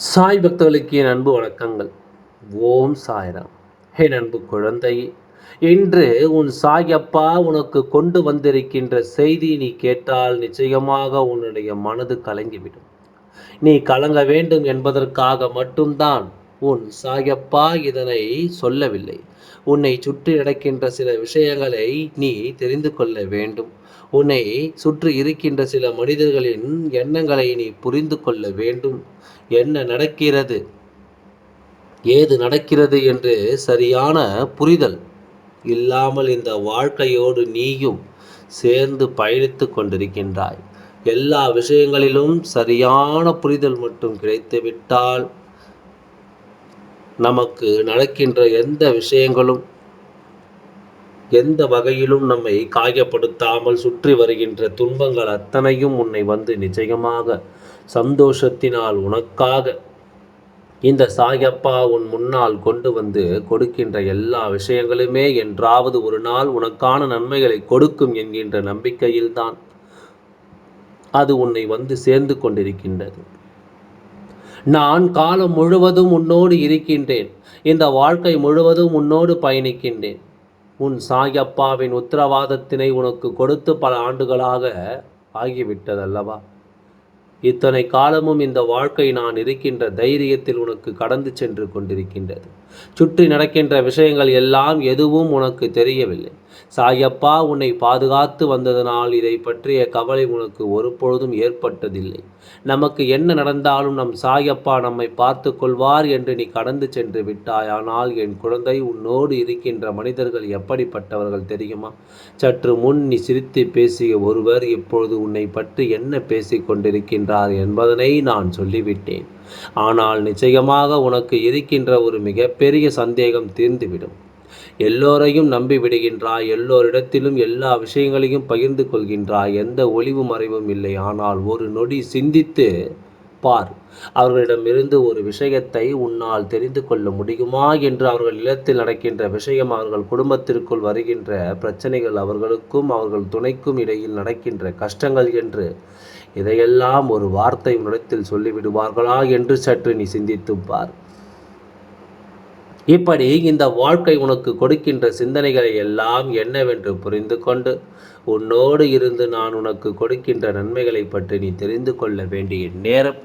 சாய் பக்தர்களுக்கு என் அன்பு வணக்கங்கள். ஓம் சாய்ராம். என் அன்பு குழந்தையே, இன்று உன் சாயப்பா உனக்கு கொண்டு வந்திருக்கின்ற செய்தி நீ கேட்டால் நிச்சயமாக உன்னுடைய மனது கலங்கிவிடும். நீ கலங்க வேண்டும் என்பதற்காக மட்டும்தான் உன் சாயப்பா இதனை சொல்லவில்லை. உன்னை சுற்றி நடக்கின்ற சில விஷயங்களை நீ தெரிந்து கொள்ள வேண்டும். உன்னை சுற்றி இருக்கின்ற சில மனிதர்களின் எண்ணங்களை நீ புரிந்து கொள்ள வேண்டும். என்ன நடக்கிறது, ஏது நடக்கிறது என்று சரியான புரிதல் இல்லாமல் இந்த வாழ்க்கையோடு நீயும் சேர்ந்து பயணித்து கொண்டிருக்கின்றாய். எல்லா விஷயங்களிலும் சரியான புரிதல் மட்டும் கிடைத்துவிட்டால் நமக்கு நடக்கின்ற எந்த விஷயங்களும் எந்த வகையிலும் நம்மை காயப்படுத்தாமல் சுற்றி வருகின்ற துன்பங்கள் அத்தனையும் உன்னை வந்து நிச்சயமாக சந்தோஷத்தினால் உனக்காக இந்த சாயப்பா உன் முன்னால் கொண்டு வந்து கொடுக்கின்ற எல்லா விஷயங்களுமே என்றாவது ஒரு நாள் உனக்கான நன்மைகளை கொடுக்கும் என்கின்ற நம்பிக்கையில்தான் அது உன்னை வந்து சேர்ந்து கொண்டிருக்கின்றது. நான் காலம் முழுவதும் உன்னோடு இருக்கின்றேன். இந்த வாழ்க்கை முழுவதும் உன்னோடு பயணிக்கின்றேன். உன் சாயப்பாவின் உத்தரவாதத்தினை உனக்கு கொடுத்து பல ஆண்டுகளாக ஆகிவிட்டதல்லவா? இத்தனை காலமும் இந்த வாழ்க்கை நான் இருக்கின்ற தைரியத்தில் உனக்கு கடந்து சென்று கொண்டிருக்கின்றது. சுற்றி நடக்கின்ற விஷயங்கள் எல்லாம் எதுவும் உனக்கு தெரியவில்லை. சாயப்பா உன்னை பாதுகாத்து வந்ததனால் இதை பற்றிய கவலை உனக்கு ஒருபொழுதும் ஏற்பட்டதில்லை. நமக்கு என்ன நடந்தாலும் நம் சாயப்பா நம்மை பார்த்து கொள்வார் என்று நீ கடந்து சென்று விட்டாய். ஆனால் என் குழந்தை, உன்னோடு இருக்கின்ற மனிதர்கள் எப்படிப்பட்டவர்கள் தெரியுமா? சற்று முன் நீ சிரித்து பேசிய ஒருவர் இப்பொழுது உன்னை பற்றி என்ன பேசிக் கொண்டிருக்கின்றார் என்பதனை நான் சொல்லிவிட்டேன். ஆனால் நிச்சயமாக உனக்கு இருக்கின்ற ஒரு மிகப்பெரிய சந்தேகம் தீர்ந்துவிடும். எல்லோரையும் நம்பி விடுகின்றாய். எல்லோரிடத்திலும் எல்லா விஷயங்களையும் பகிர்ந்து கொள்கின்றாய். எந்த ஒளிவு மறைவும் இல்லை. ஆனால் ஒரு நொடி சிந்தித்து பார். அவர்களிடமிருந்து ஒரு விஷயத்தை உன்னால் தெரிந்து கொள்ள முடியுமா என்று. அவர்கள் இல்லத்தில் நடக்கின்ற விஷயம், அவர்கள் குடும்பத்திற்குள் வருகின்ற பிரச்சனைகள், அவர்களுக்கும் அவர்கள் துணைக்கும் இடையில் நடக்கின்ற கஷ்டங்கள் என்று இதையெல்லாம் ஒரு வார்த்தை உன்னிடத்தில் சொல்லிவிடுவார்களா என்று சற்று நீ சிந்தித்து பார். இப்படி இந்த வாழ்க்கை உனக்கு கொடுக்கின்ற சிந்தனைகளை எல்லாம் என்னவென்று புரிந்து கொண்டு உன்னோடு இருந்து நான் உனக்கு கொடுக்கின்ற நன்மைகளை பற்றி நீ தெரிந்து கொள்ள வேண்டிய நேரம்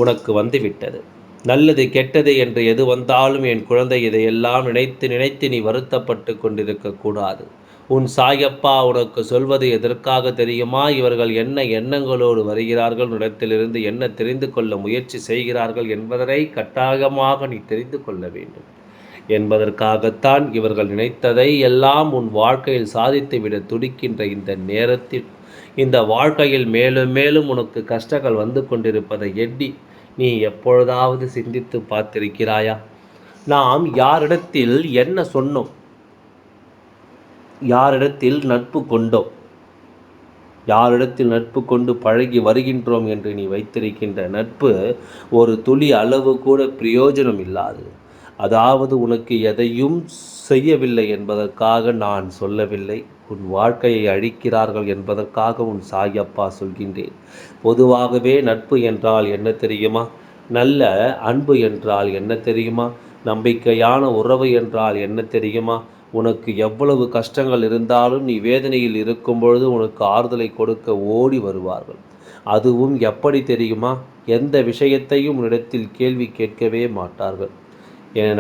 உனக்கு வந்துவிட்டது. நல்லது கெட்டது என்று எது வந்தாலும் என் குழந்தை, இதையெல்லாம் நினைத்து நினைத்து நீ வருத்தப்பட்டு கொண்டிருக்கக்கூடாது. உன் சாயப்பா உனக்கு சொல்வது எதற்காக தெரியுமா? இவர்கள் என்ன எண்ணங்களோடு வருகிறார்கள், இடத்திலிருந்து என்ன தெரிந்து கொள்ள முயற்சி செய்கிறார்கள் என்பதனை கட்டாயமாக நீ தெரிந்து கொள்ள வேண்டும் என்பதற்காகத்தான். இவர்கள் நினைத்ததை எல்லாம் உன் வாழ்க்கையில் சாதித்துவிட துடிக்கின்ற இந்த நேரத்தில், இந்த வாழ்க்கையில் மேலும் மேலும் உனக்கு கஷ்டங்கள் வந்து கொண்டிருப்பதை எண்ணி நீ எப்பொழுதாவது சிந்தித்து பார்த்திருக்கிறாயா? நாம் யாரிடத்தில் என்ன சொன்னோம், யாரிடத்தில் நட்பு கொண்டோம், யாரிடத்தில் நட்பு கொண்டு பழகி வருகின்றோம் என்று நீ வைத்திருக்கின்ற நட்பு ஒரு துளி அளவு கூட பிரயோஜனம் இல்லாதது. அதாவது உனக்கு எதையும் செய்யவில்லை என்பதற்காக நான் சொல்லவில்லை. உன் வாழ்க்கையை அழிக்கிறார்கள் என்பதற்காக உன் சாயப்பா சொல்கின்றேன். பொதுவாகவே நட்பு என்றால் என்ன தெரியுமா? நல்ல அன்பு என்றால் என்ன தெரியுமா? நம்பிக்கையான உறவு என்றால் என்ன தெரியுமா? உனக்கு எவ்வளவு கஷ்டங்கள் இருந்தாலும் நீ வேதனையில் இருக்கும் பொழுது உனக்கு ஆறுதலை கொடுக்க ஓடி வருவார்கள். அதுவும் எப்படி தெரியுமா? எந்த விஷயத்தையும் உன்னிடத்தில் கேள்வி கேட்கவே மாட்டார்கள். என்ன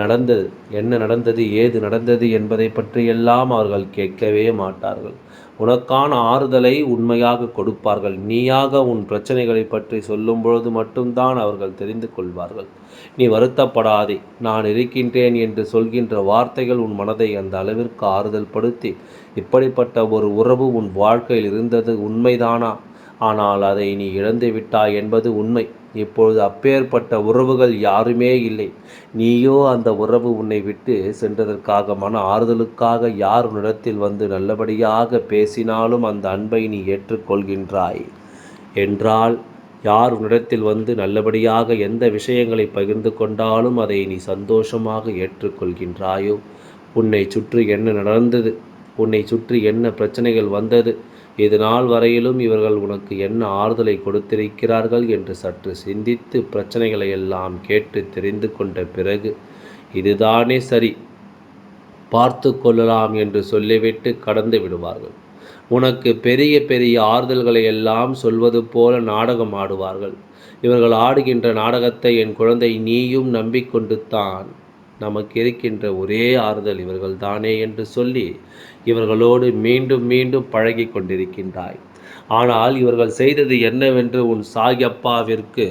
நடந்தது, ஏது நடந்தது என்பதை பற்றியெல்லாம் அவர்கள் கேட்கவே மாட்டார்கள். உனக்கான ஆறுதலை உண்மையாக கொடுப்பார்கள். நீயாக உன் பிரச்சனைகளை பற்றி சொல்லும் பொழுது மட்டும்தான் அவர்கள் தெரிந்து கொள்வார்கள். நீ வருத்தப்படாதே, நான் இருக்கின்றேன் என்று சொல்கின்ற வார்த்தைகள் உன் மனதை அந்த அளவிற்கு ஆறுதல் படுத்தி, இப்படிப்பட்ட ஒரு உறவு உன் வாழ்க்கையில் இருந்தது உண்மைதானா? ஆனால் அதை நீ இழந்து விட்டாய் என்பது உண்மை. இப்பொழுது அப்பேற்பட்ட உறவுகள் யாருமே இல்லை. நீயோ அந்த உறவு உன்னை விட்டு சென்றதற்காக மன ஆறுதலுக்காக யார் உன்னிடத்தில் வந்து நல்லபடியாக பேசினாலும் அந்த அன்பை நீ ஏற்றுக்கொள்கின்றாய் என்றால், யார் உன்னிடத்தில் வந்து நல்லபடியாக எந்த விஷயங்களை பகிர்ந்து கொண்டாலும் அதை நீ சந்தோஷமாக ஏற்றுக்கொள்கின்றாயோ? உன்னை சுற்றி என்ன நடந்தது, உன்னை சுற்றி என்ன பிரச்சனைகள் வந்தது, இது நாள் வரையிலும் இவர்கள் உனக்கு என்ன ஆறுதலை கொடுத்திருக்கிறார்கள் என்று சற்று சிந்தித்து பிரச்சனைகளை எல்லாம் கேட்டு தெரிந்து கொண்ட பிறகு இதுதானே சரி, பார்த்து கொள்ளலாம் என்று சொல்லிவிட்டு கடந்து விடுவார்கள். உனக்கு பெரிய பெரிய ஆறுதல்களை எல்லாம் சொல்வது போல நாடகம் ஆடுவார்கள். இவர்கள் ஆடுகின்ற நாடகத்தை என் குழந்தை நீயும் நம்பிக்கொண்டு தான் நமக்கு இருக்கின்ற ஒரே ஆறுதல் இவர்கள்தானே என்று சொல்லி இவர்களோடு மீண்டும் மீண்டும் பழகி கொண்டிருக்கின்றாய். ஆனால் இவர்கள் செய்தது என்னவென்று உன் சாயப்பாவிற்கு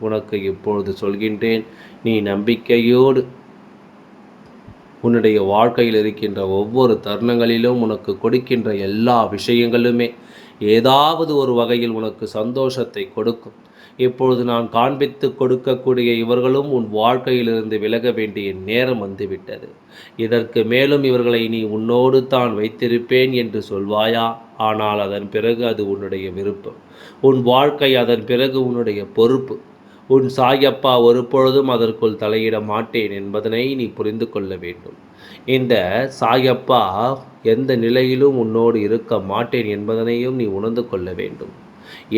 உனக்கு இப்பொழுது சொல்கின்றேன். நீ நம்பிக்கையோடு உன்னுடைய வாழ்க்கையில் இருக்கின்ற ஒவ்வொரு தருணங்களிலும் உனக்கு கொடுக்கின்ற எல்லா விஷயங்களுமே ஏதாவது ஒரு வகையில் உனக்கு சந்தோஷத்தை கொடுக்கும். இப்பொழுது நான் காண்பித்து கொடுக்கக்கூடிய இவர்களும் உன் வாழ்க்கையிலிருந்து விலக வேண்டிய நேரம் வந்துவிட்டது. இதற்கு மேலும் இவர்களை நீ உன்னோடு தான் வைத்திருப்பேன் என்று சொல்வாயா? ஆனால் அதன் பிறகு அது உன்னுடைய விருப்பம். உன் வாழ்க்கை அதன் பிறகு உன்னுடைய பொறுப்பு. உன் சாயப்பா ஒரு பொழுதும் அதற்குள் தலையிட மாட்டேன் என்பதனை நீ புரிந்து கொள்ள வேண்டும். இந்த சாயப்பா எந்த நிலையிலும் உன்னோடு இருக்க மாட்டேன் என்பதனையும் நீ உணர்ந்து கொள்ள வேண்டும்.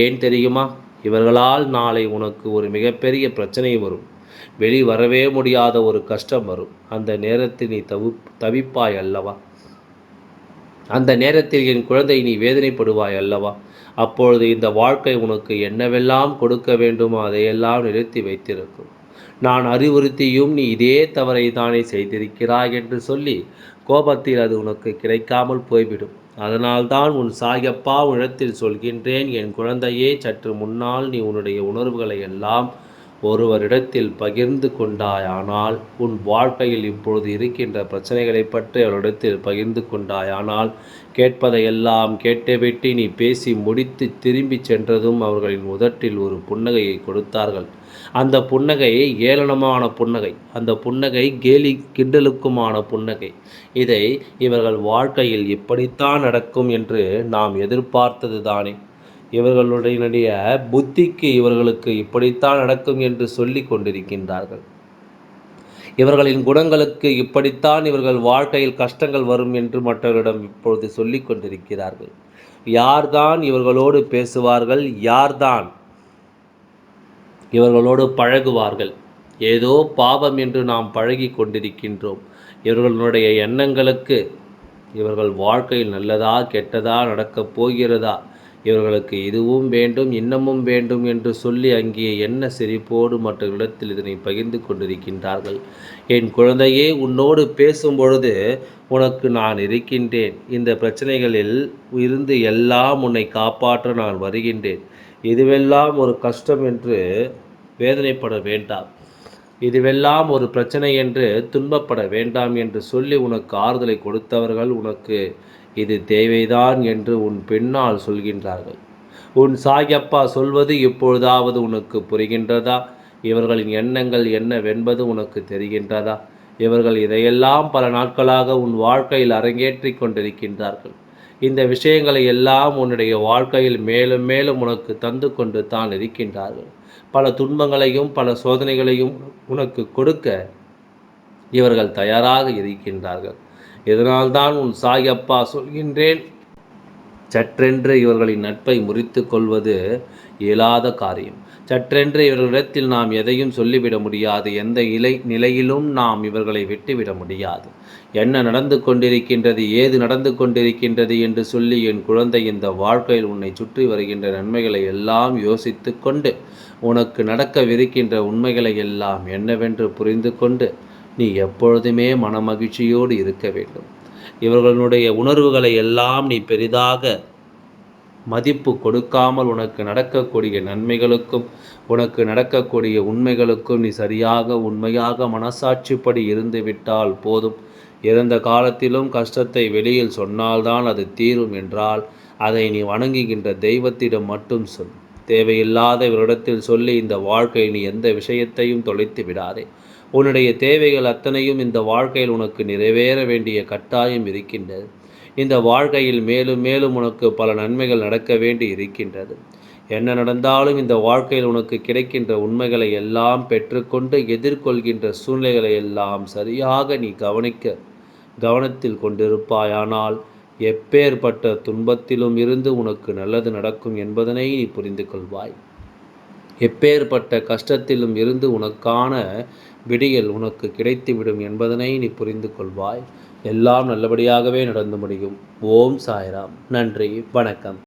ஏன் தெரியுமா? இவர்களால் நாளை உனக்கு ஒரு மிகப்பெரிய பிரச்சனை வரும். வெளிவரவே முடியாத ஒரு கஷ்டம் வரும். அந்த நேரத்தில் நீ தவிப்பாய் அல்லவா? அந்த நேரத்தில் என் குழந்தை நீ வேதனைப்படுவாய் அல்லவா? அப்பொழுது இந்த வாழ்க்கை உனக்கு என்னவெல்லாம் கொடுக்க வேண்டுமோ அதையெல்லாம் நிறுத்தி வைத்திருக்கும். நான் அறிவுறுத்தியும் நீ இதே தவறை தானே செய்திருக்கிறாய் என்று சொல்லி கோபத்தில் அது உனக்கு கிடைக்காமல் போய்விடும். அதனால்தான் உன் சாயப்பா உன்னிடத்தில் சொல்கின்றேன், என் குழந்தையே, சற்று முன்னால் நீ உன்னுடைய உணர்வுகளை எல்லாம் ஒருவரிடத்தில் பகிர்ந்து கொண்டாயானால், உன் வாழ்க்கையில் இப்பொழுது இருக்கின்ற பிரச்சனைகளை பற்றி அவரிடத்தில் பகிர்ந்து கொண்டாயானால், கேட்பதையெல்லாம் கேட்டுவிட்டு நீ பேசி முடித்து திரும்பி சென்றதும் அவர்களின் உதட்டில் ஒரு புன்னகையை கொடுத்தார்கள். அந்த புன்னகை ஏளனமான புன்னகை, அந்த புன்னகை கேலி கிண்டலுக்குமான புன்னகை. இதை இவர்கள் வாழ்க்கையில் இப்படித்தான் நடக்கும் என்று நாம் எதிர்பார்த்தது தானே. இவர்களுடைய புத்திக்கு இவர்களுக்கு இப்படித்தான் நடக்கும் என்று சொல்லி கொண்டிருக்கின்றார்கள். இவர்களின் குணங்களுக்கு இப்படித்தான் இவர்கள் வாழ்க்கையில் கஷ்டங்கள் வரும் என்று மற்றவர்களிடம் இப்பொழுது சொல்லிக் கொண்டிருக்கிறார்கள். யார்தான் இவர்களோடு பேசுவார்கள்? யார்தான் இவர்களோடு பழகுவார்கள்? ஏதோ பாவம் என்று நாம் பழகி கொண்டிருக்கின்றோம். இவர்களுடைய எண்ணங்களுக்கு இவர்கள் வாழ்க்கையில் நல்லதா கெட்டதா நடக்கப் போகிறதா, இவர்களுக்கு இதுவும் வேண்டும் இன்னமும் வேண்டும் என்று சொல்லி அங்கே என்ன சிரிப்போடு மற்ற இடத்தில் இதனை பகிர்ந்து கொண்டிருக்கின்றார்கள். என் குழந்தையே, உன்னோடு பேசும் பொழுது உனக்கு நான் இருக்கின்றேன். இந்த பிரச்சனைகளில் இருந்து எல்லாம் உன்னை காப்பாற்ற நான் வருகின்றேன். இதுவெல்லாம் ஒரு கஷ்டம் என்று வேதனைப்பட வேண்டாம், இதுவெல்லாம் ஒரு பிரச்சனை என்று துன்பப்பட வேண்டாம் என்று சொல்லி உனக்கு ஆறுதலை கொடுத்தவர்கள் உனக்கு இது தேவைதான் என்று உன் பின்னால் சொல்கின்றார்கள். உன் சாயப்பா சொல்வது இப்பொழுதாவது உனக்கு புரிகின்றதா? இவர்களின் எண்ணங்கள் என்னவென்பது உனக்கு தெரிகின்றதா? இவர்கள் இதையெல்லாம் பல நாட்களாக உன் வாழ்க்கையில் அரங்கேற்றி கொண்டிருக்கின்றார்கள். இந்த விஷயங்களை எல்லாம் உன்னுடைய வாழ்க்கையில் மேலும் மேலும் உனக்கு தந்து கொண்டு தான் இருக்கின்றார்கள். பல துன்பங்களையும் பல சோதனைகளையும் உனக்கு கொடுக்க இவர்கள் தயாராக இருக்கின்றார்கள். இதனால்தான் உன் சாயப்பா சொல்கின்றேன், சற்றென்று இவர்களின் நட்பை முறித்து கொள்வது இயலாத காரியம். சற்றென்று இவர்களிடத்தில் நாம் எதையும் சொல்லிவிட முடியாது. எந்த நிலையிலும் நாம் இவர்களை விட்டுவிட முடியாது. என்ன நடந்து கொண்டிருக்கின்றது, ஏது நடந்து கொண்டிருக்கின்றது என்று சொல்லி என் குழந்தை, இந்த வாழ்க்கையில் உன்னை சுற்றி வருகின்ற நன்மைகளை எல்லாம் யோசித்து கொண்டு உனக்கு நடக்கவிருக்கின்ற உண்மைகளை எல்லாம் என்னவென்று புரிந்து கொண்டு நீ எப்பொழுதுமே மனமகிழ்ச்சியோடு இருக்க வேண்டும். இவர்களுடைய உணர்வுகளை எல்லாம் நீ பெரிதாக மதிப்பு கொடுக்காமல் உனக்கு நடக்கக்கூடிய நன்மைகளுக்கும் உனக்கு நடக்கக்கூடிய உண்மைகளுக்கும் நீ சரியாக உண்மையாக மனசாட்சிப்படி இருந்து விட்டால் போதும். இறந்த காலத்திலும் கஷ்டத்தை வெளியில் சொன்னால்தான் அது தீரும் என்றால் அதை நீ வணங்குகின்ற தெய்வத்திடம் மட்டும் சொல். தேவையில்லாத இவரிடத்தில் சொல்லி இந்த வாழ்க்கையில் நீ எந்த விஷயத்தையும் தொலைத்து விடாதே. உன்னுடைய தேவைகள் அத்தனையும் இந்த வாழ்க்கையில் உனக்கு நிறைவேற வேண்டிய கட்டாயம் இருக்கின்றது. இந்த வாழ்க்கையில் மேலும் மேலும் உனக்கு பல நன்மைகள் நடக்க வேண்டி இருக்கின்றது. என்ன நடந்தாலும் இந்த வாழ்க்கையில் உனக்கு கிடைக்கின்ற உண்மைகளை எல்லாம் பெற்றுக்கொண்டு எதிர்கொள்கின்ற சூழ்நிலைகளை எல்லாம் சரியாக நீ கவனத்தில் கொண்டிருப்பாயானால் எப்பேற்பட்ட துன்பத்திலும் இருந்து உனக்கு நல்லது நடக்கும் என்பதனை நீ புரிந்து கொள்வாய். எப்பேற்பட்ட கஷ்டத்திலும் இருந்து உனக்கான விடியல் உனக்கு கிடைத்துவிடும் என்பதனை நீ புரிந்து கொள்வாய். எல்லாம் நல்லபடியாகவே நடந்து முடியும். ஓம் சாய்ராம். நன்றி, வணக்கம்.